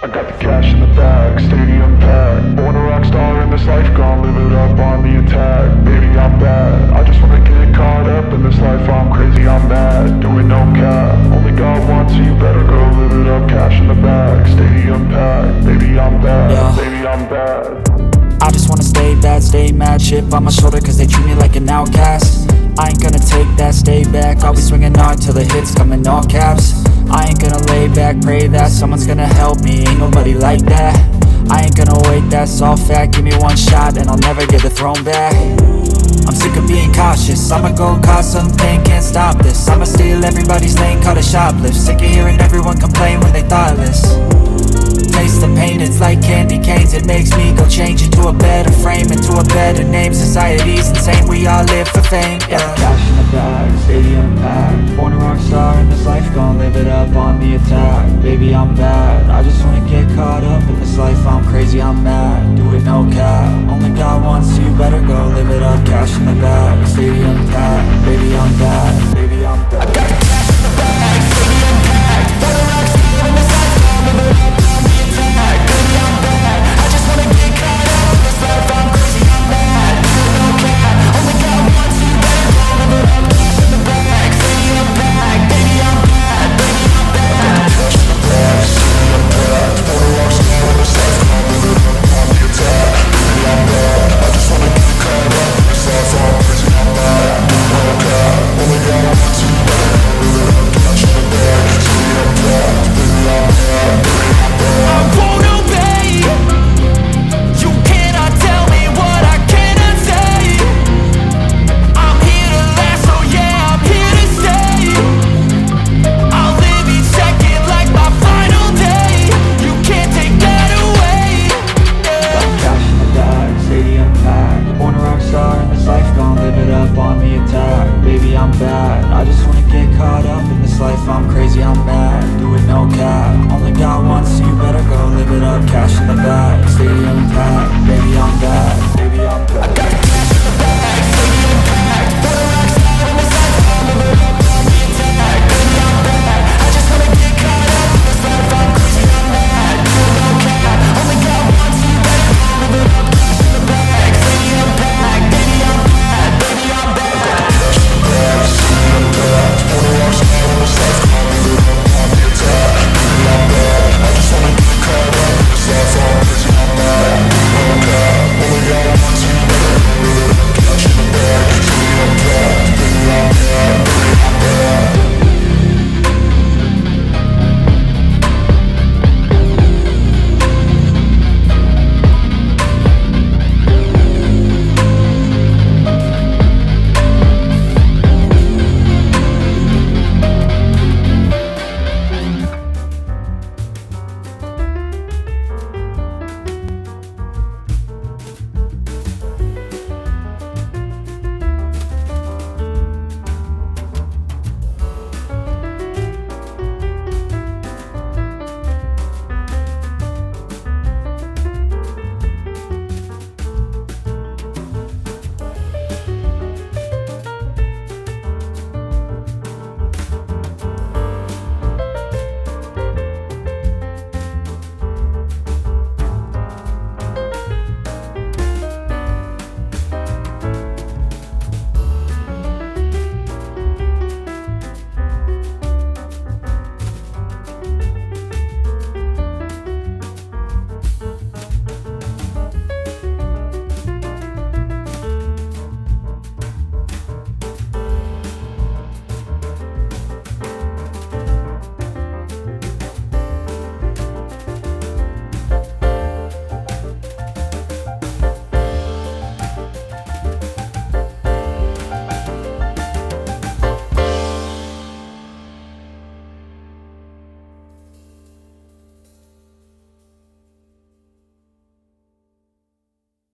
I got the cash in the bag, stadium packed. Born a rock star in this life, gon' live it up on the attack. Baby, I'm bad, I just wanna get caught up in this life. I'm crazy, I'm mad, doing no cap. Only got one, so you better go live it up. Cash in the bag, stadium packed. Baby, I'm bad, Yeah. baby, I'm bad. I just wanna stay bad, stay mad. Chip on my shoulder cause they treat me like an outcast. I ain't gonna take that, stay back. I'll be swinging hard till the hits come in all caps. I ain't gonna lay back, pray that someone's gonna help me. Ain't nobody like that. I ain't gonna wait, that's all fact. Give me one shot and I'll never get the throne back. I'm sick of being cautious, I'ma go cause some pain, can't stop this. I'ma steal everybody's lane, call it shoplift. Sick of hearing everyone complain when they thoughtless. Taste the pain, it's like candy canes. It makes me go change into a better frame, into a better name. Society's insane, we all live for fame, yeah. Cash in the bag, stadium packed. Born a rock star in this life, gon' live it up on the attack. Baby, I'm bad, I just wanna get caught up in this life. I'm crazy, I'm mad, do it no cap. Only got one, so you better go live it up. Cash in the bag, stadium packed. Baby, I'm bad, baby,